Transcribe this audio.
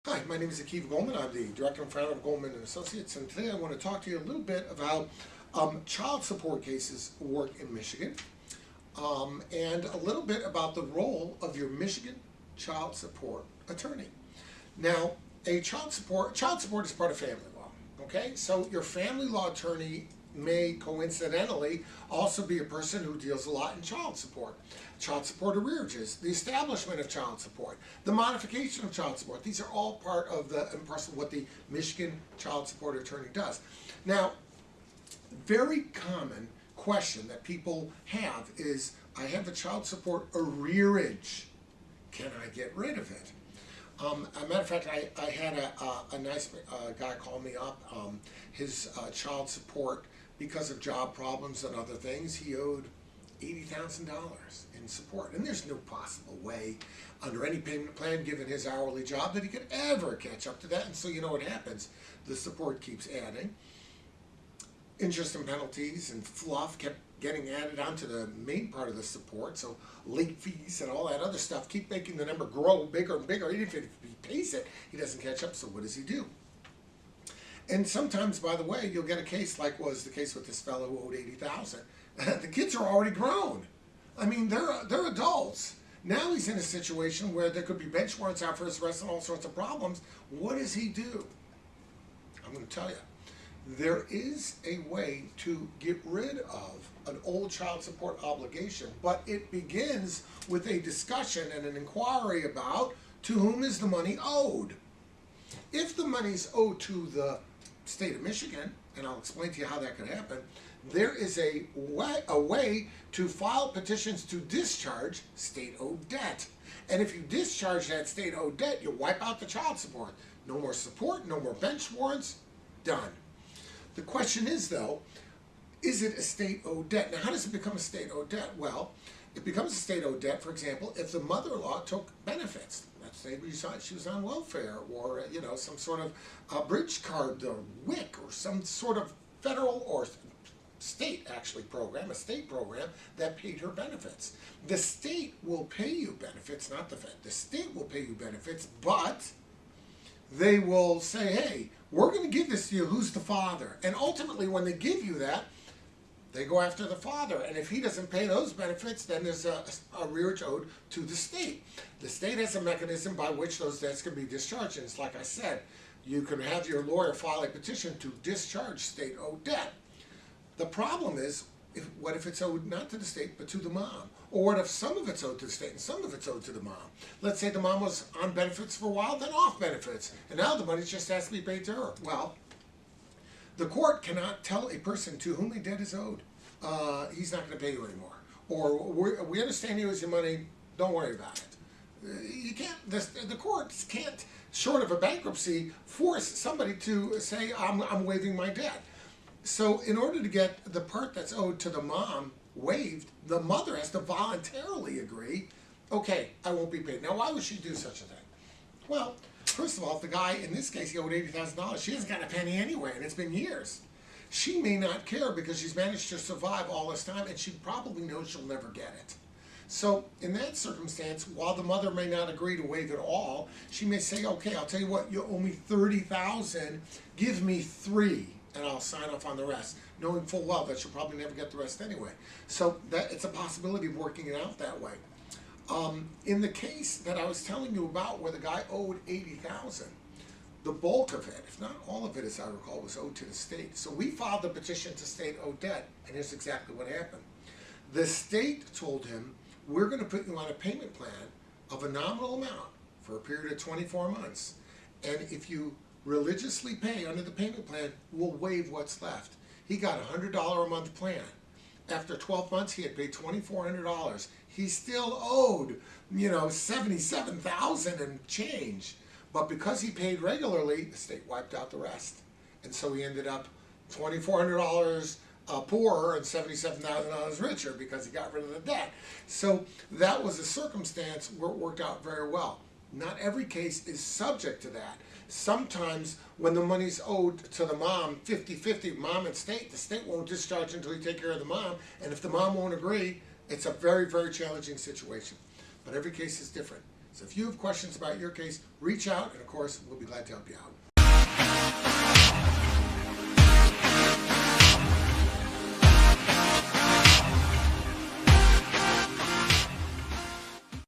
Hi, my name is Goldman. I'm the director and founder of Goldman and Associates, and today I want to talk to you a little bit about child support cases work in Michigan, and a little bit about the role of your Michigan child support attorney. Now, child support is part of family law. Okay, so your family law attorney may coincidentally also be a person who deals a lot in child support arrearages, the establishment of child support, the modification of child support. These are all part of the and parcel of what the Michigan child support attorney does. Now, very common question that people have is, I have a child support arrearage. Can I get rid of it? As a matter of fact, I had a nice guy call me up. His child support, because of job problems and other things, he owed $80,000 in support. And there's no possible way under any payment plan, given his hourly job, that he could ever catch up to that. And so you know what happens. The support keeps adding. Interest and penalties and fluff kept getting added onto the main part of the support, so late fees and all that other stuff keep making the number grow bigger and bigger. Even if he pays it, he doesn't catch up, so what does he do? And sometimes, by the way, you'll get a case like was the case with this fellow who owed $80,000. The kids are already grown. I mean, they're adults. Now he's in a situation where there could be bench warrants out for his arrest and all sorts of problems. What does he do? I'm going to tell you. There is a way to get rid of an old child support obligation, but it begins with a discussion and an inquiry about to whom is the money owed. If the money is owed to the state of Michigan, and I'll explain to you how that could happen, there is a way to file petitions to discharge state-owed debt. And if you discharge that state-owed debt, you wipe out the child support. No more support, no more bench warrants, done. The question is, though, is it a state-owed debt? Now, how does it become a state-owed debt? Well, it becomes a state-owed debt, for example, if the mother-in-law took benefits. Let's say she was on welfare, or some sort of bridge card or WIC, or some sort of federal or state program, a state program that paid her benefits. The state will pay you benefits, not the Fed. The state will pay you benefits, but they will say, hey, we're going to give this to you. Who's the father? And ultimately, when they give you that, they go after the father. And if he doesn't pay those benefits, then there's a arrearage owed to the state. The state has a mechanism by which those debts can be discharged. And it's like I said, you can have your lawyer file a petition to discharge state-owed debt. The problem is, what if it's owed not to the state, but to the mom? Or what if some of it's owed to the state and some of it's owed to the mom? Let's say the mom was on benefits for a while, then off benefits, and now the money just has to be paid to her. Well, the court cannot tell a person to whom a debt is owed, he's not going to pay you anymore. Or we understand you as your money, don't worry about it. You can't, the courts can't, short of a bankruptcy, force somebody to say, I'm waiving my debt. So in order to get the part that's owed to the mom waived, the mother has to voluntarily agree, okay, I won't be paid. Now, why would she do such a thing? Well, first of all, if the guy, in this case, he owed $80,000, she hasn't got a penny anyway, and it's been years. She may not care because she's managed to survive all this time, and she probably knows she'll never get it. So in that circumstance, while the mother may not agree to waive it all, she may say, okay, I'll tell you what, you owe me $30,000, give me $3,000. And I'll sign off on the rest, knowing full well that she'll probably never get the rest anyway. So that it's a possibility of working it out that way. In the case that I was telling you about where the guy owed $80,000, the bulk of it, if not all of it as I recall, was owed to the state. So we filed the petition to state-owed debt, and here's exactly what happened. The state told him, we're going to put you on a payment plan of a nominal amount for a period of 24 months. And if you religiously pay under the payment plan, we'll waive what's left. He got a $100 a month plan. After 12 months, he had paid $2,400. He still owed, $77,000 and change. But because he paid regularly, the state wiped out the rest. And so he ended up $2,400 poorer and $77,000 richer because he got rid of the debt. So that was a circumstance where it worked out very well. Not every case is subject to that. Sometimes when the money's owed to the mom, 50-50, mom and state, the state won't discharge until you take care of the mom. And if the mom won't agree, it's a very, very challenging situation. But every case is different. questions. If you have questions about your case, reach out, and of course, we'll be glad to help you out.